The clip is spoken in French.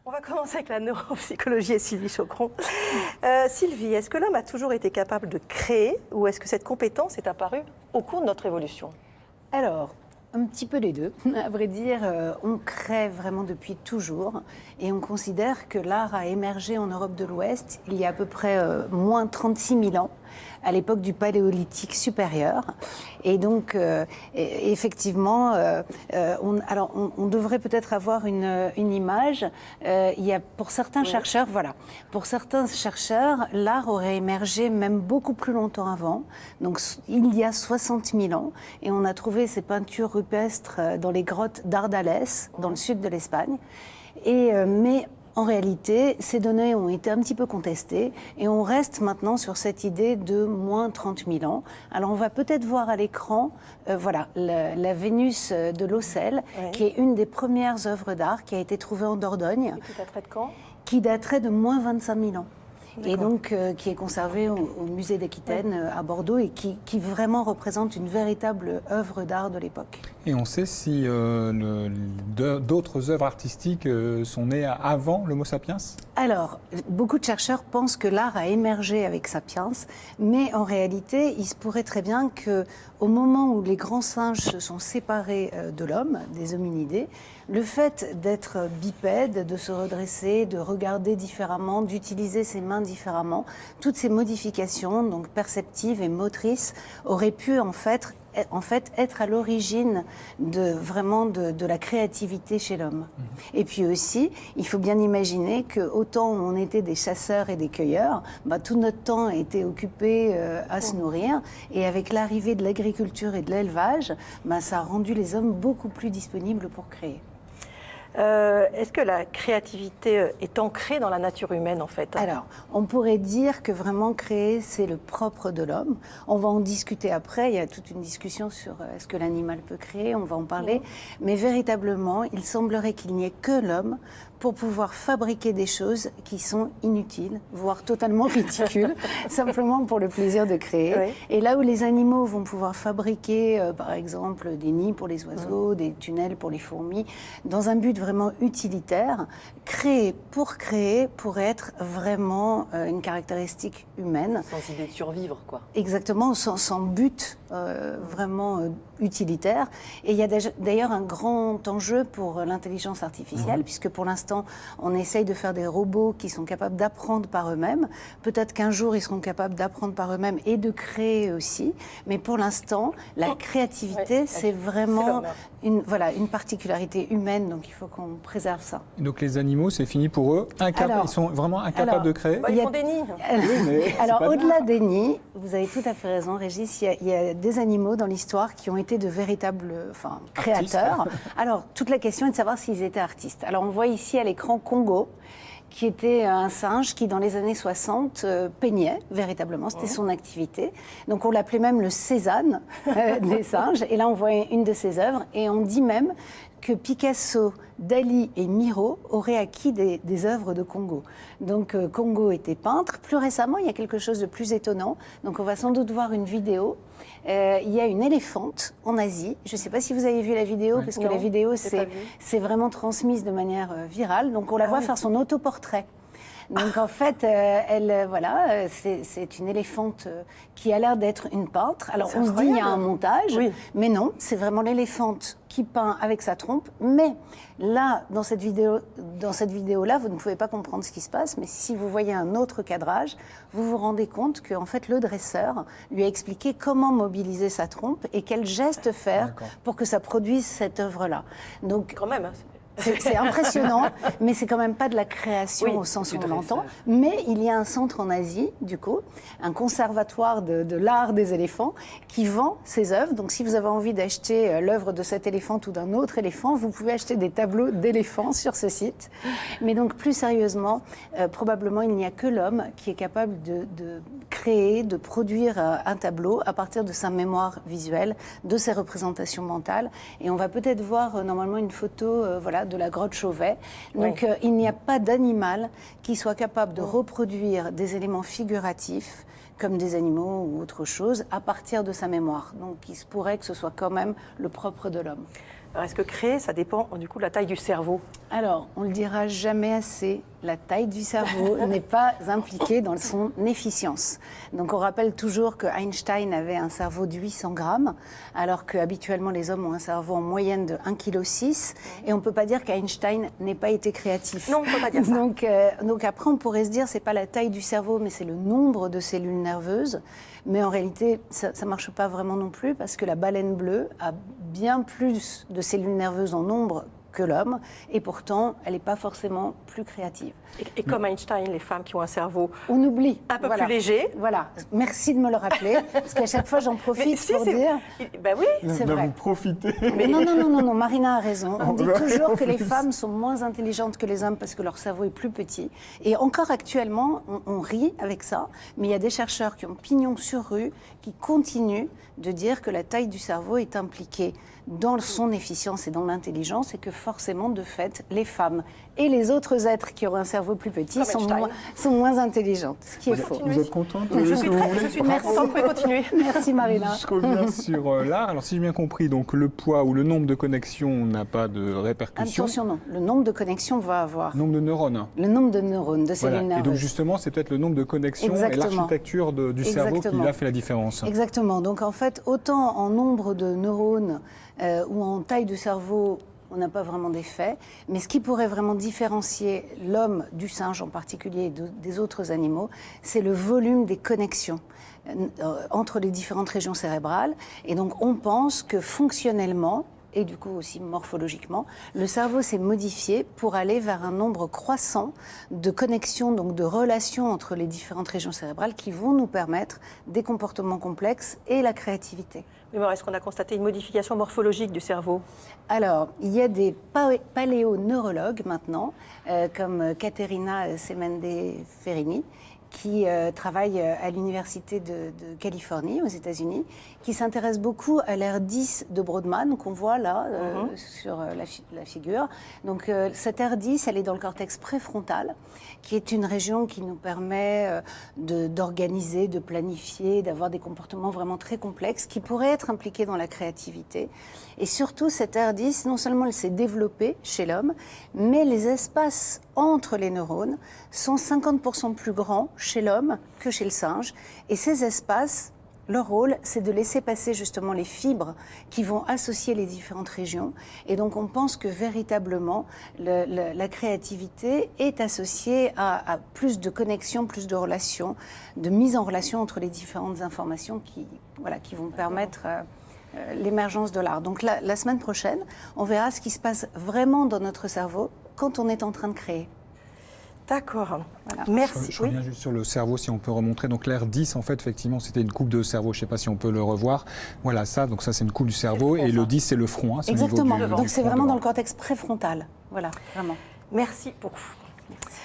On va commencer avec la neuropsychologie et Sylvie Chocron. Sylvie, est-ce que l'homme a toujours été capable de créer ou est-ce que cette compétence est apparue au cours de notre évolution? Alors, un petit peu les deux. À vrai dire, on crée vraiment depuis toujours et on considère que l'art a émergé en Europe de l'Ouest il y a à peu près moins 36 000 ans, à l'époque du Paléolithique supérieur. Et donc, effectivement, on devrait peut-être avoir une image. Il y a, pour certains chercheurs, voilà, pour certains chercheurs, l'art aurait émergé même beaucoup plus longtemps avant, donc il y a 60 000 ans, et on a trouvé ces peintures rupestres dans les grottes d'Ardales, dans le sud de l'Espagne. Mais en réalité, ces données ont été un petit peu contestées et on reste maintenant sur cette idée de moins 30 000 ans. Alors on va peut-être voir à l'écran voilà, la Vénus de l'Ocel, qui est une des premières œuvres d'art qui a été trouvée en Dordogne. Et qui daterait de quand? Qui daterait de moins 25 000 ans. Et donc qui est conservé au musée d'Aquitaine à Bordeaux et qui vraiment représente une véritable œuvre d'art de l'époque. Et on sait si d'autres œuvres artistiques sont nées avant l'Homo sapiens? Alors, beaucoup de chercheurs pensent que l'art a émergé avec Sapiens, mais en réalité, il se pourrait très bien qu'au moment où les grands singes se sont séparés de l'homme, des hominidés, le fait d'être bipède, de se redresser, de regarder différemment, d'utiliser ses mains différemment, toutes ces modifications, donc perceptives et motrices, auraient pu en fait être à l'origine de la créativité chez l'homme. Et puis aussi, il faut bien imaginer qu'autant on était des chasseurs et des cueilleurs, tout notre temps a été occupé à se nourrir. Et avec l'arrivée de l'agriculture et de l'élevage, ça a rendu les hommes beaucoup plus disponibles pour créer. Est-ce que la créativité est ancrée dans la nature humaine, en fait? Alors, on pourrait dire que vraiment créer, c'est le propre de l'homme. On va en discuter après. Il y a toute une discussion sur est-ce que l'animal peut créer. On va en parler. Mais véritablement, il semblerait qu'il n'y ait que l'homme pour pouvoir fabriquer des choses qui sont inutiles, voire totalement ridicules, simplement pour le plaisir de créer. Oui. Et là où les animaux vont pouvoir fabriquer, par exemple, des nids pour les oiseaux, des tunnels pour les fourmis, dans un but vraiment utilitaire, créer pourrait être vraiment une caractéristique humaine. Sans idée de survivre, quoi. Exactement, sans but vraiment utilitaire. Et il y a d'ailleurs un grand enjeu pour l'intelligence artificielle, puisque pour l'instant, on essaye de faire des robots qui sont capables d'apprendre par eux-mêmes. Peut-être qu'un jour, ils seront capables d'apprendre par eux-mêmes et de créer aussi. Mais pour l'instant, la créativité, c'est vraiment une particularité humaine. Donc, il faut qu'on préserve ça. Donc, les animaux, c'est fini pour eux? Ils sont vraiment incapables de créer? Ils font des nids. Alors, au-delà des nids, vous avez tout à fait raison, Régis, il y a des animaux dans l'histoire qui ont été de véritables créateurs. Alors, toute la question est de savoir s'ils étaient artistes. Alors, on voit ici à l'écran Congo, qui était un singe qui, dans les années 60, peignait véritablement. C'était son activité. Donc, on l'appelait même le Cézanne des singes. Et là, on voit une de ses œuvres. Et on dit même que Picasso, Dali et Miro auraient acquis des œuvres de Congo. Donc, Congo était peintre. Plus récemment, il y a quelque chose de plus étonnant. Donc, on va sans doute voir une vidéo. Il y a une éléphante en Asie. Je ne sais pas si vous avez vu la vidéo, parce que la vidéo, c'est vraiment transmise de manière virale. Donc, on la voit faire son autoportrait. Donc en fait, c'est une éléphante qui a l'air d'être une peintre. Alors on se dit il y a un montage, mais non, c'est vraiment l'éléphante qui peint avec sa trompe. Mais là, dans cette vidéo-là, vous ne pouvez pas comprendre ce qui se passe. Mais si vous voyez un autre cadrage, vous vous rendez compte qu'en fait le dresseur lui a expliqué comment mobiliser sa trompe et quel geste faire pour que ça produise cette œuvre-là. Donc quand même. C'est impressionnant, mais c'est quand même pas de la création au sens où on l'entend. Mais il y a un centre en Asie, du coup, un conservatoire de l'art des éléphants qui vend ces œuvres. Donc si vous avez envie d'acheter l'œuvre de cet éléphant ou d'un autre éléphant, vous pouvez acheter des tableaux d'éléphants sur ce site. Mais donc plus sérieusement, probablement il n'y a que l'homme qui est capable de créer, de produire un tableau à partir de sa mémoire visuelle, de ses représentations mentales. Et on va peut-être voir normalement une photo de la grotte Chauvet. Donc il n'y a pas d'animal qui soit capable de reproduire des éléments figuratifs comme des animaux ou autre chose, à partir de sa mémoire. Donc il se pourrait que ce soit quand même le propre de l'homme. Alors, est-ce que créer, ça dépend du coup de la taille du cerveau? Alors, on ne le dira jamais assez, la taille du cerveau n'est pas impliquée dans son efficience. Donc on rappelle toujours que Einstein avait un cerveau de 800 grammes, alors qu'habituellement les hommes ont un cerveau en moyenne de 1,6 kg. Et on ne peut pas dire qu'Einstein n'ait pas été créatif. Non, on ne peut pas dire ça. Donc après, on pourrait se dire, c'est pas la taille du cerveau, mais c'est le nombre de cellules nerveuses. Mais en réalité, ça ne marche pas vraiment non plus, parce que la baleine bleue a bien plus de cellules nerveuses en nombre que l'homme, et pourtant, elle n'est pas forcément plus créative. Et comme Einstein, les femmes qui ont un cerveau on oublie, un peu plus léger. Voilà, merci de me le rappeler, parce qu'à chaque fois, j'en profite pour dire... Ben oui, c'est vrai. Vous profitez. Mais non, Marina a raison. On dit toujours que les femmes sont moins intelligentes que les hommes parce que leur cerveau est plus petit. Et encore actuellement, on rit avec ça, mais il y a des chercheurs qui ont pignon sur rue, qui continuent de dire que la taille du cerveau est impliquée dans son efficience et dans l'intelligence, et que forcément, de fait, les femmes et les autres êtres qui ont un cerveau plus petit sont moins intelligentes, ce qui est faux. Vous êtes contente? Je suis très contente, vous pouvez continuer. Merci Marina. Je reviens sur l'art. Alors si j'ai bien compris, donc le poids ou le nombre de connexions n'a pas de répercussion. Attention, non. Le nombre de connexions va avoir. Le nombre de neurones. Le nombre de neurones, de cellules nerveuses. Et donc justement, c'est peut-être le nombre de connexions et l'architecture du cerveau qui là fait la différence. Exactement. Donc en fait, autant en nombre de neurones ou en taille du cerveau, on n'a pas vraiment d'effet. Mais ce qui pourrait vraiment différencier l'homme du singe en particulier et des autres animaux, c'est le volume des connexions entre les différentes régions cérébrales. Et donc on pense que fonctionnellement, et du coup aussi morphologiquement, le cerveau s'est modifié pour aller vers un nombre croissant de connexions, donc de relations entre les différentes régions cérébrales qui vont nous permettre des comportements complexes et la créativité. Oui, mais est-ce qu'on a constaté une modification morphologique du cerveau? Alors, il y a des paléoneurologues maintenant, comme Caterina Semende-Ferini, qui travaille à l'Université de Californie, aux États-Unis, qui s'intéresse beaucoup à l'aire 10 de Brodmann, qu'on voit là, sur la figure. Donc, cette aire 10, elle est dans le cortex préfrontal, qui est une région qui nous permet d'organiser, de planifier, d'avoir des comportements vraiment très complexes, qui pourraient être impliqués dans la créativité. Et surtout, cette aire 10, non seulement elle s'est développée chez l'homme, mais les espaces entre les neurones sont 50% plus grands chez l'homme que chez le singe. Et ces espaces, leur rôle, c'est de laisser passer justement les fibres qui vont associer les différentes régions. Et donc on pense que véritablement, la créativité est associée à plus de connexions, plus de relations, de mise en relation entre les différentes informations qui vont permettre l'émergence de l'art. Donc la semaine prochaine, on verra ce qui se passe vraiment dans notre cerveau quand on est en train de créer. D'accord. Voilà. Merci. Je reviens juste sur le cerveau, si on peut remontrer. Donc l'air 10, en fait, effectivement, c'était une coupe de cerveau. Je ne sais pas si on peut le revoir. Voilà, ça, donc ça, c'est une coupe du cerveau. Le front, et le ça. 10, c'est le front. Hein, Exactement. Au niveau Donc c'est front vraiment devant. dans le cortex préfrontal. Voilà, vraiment. Merci beaucoup. Merci.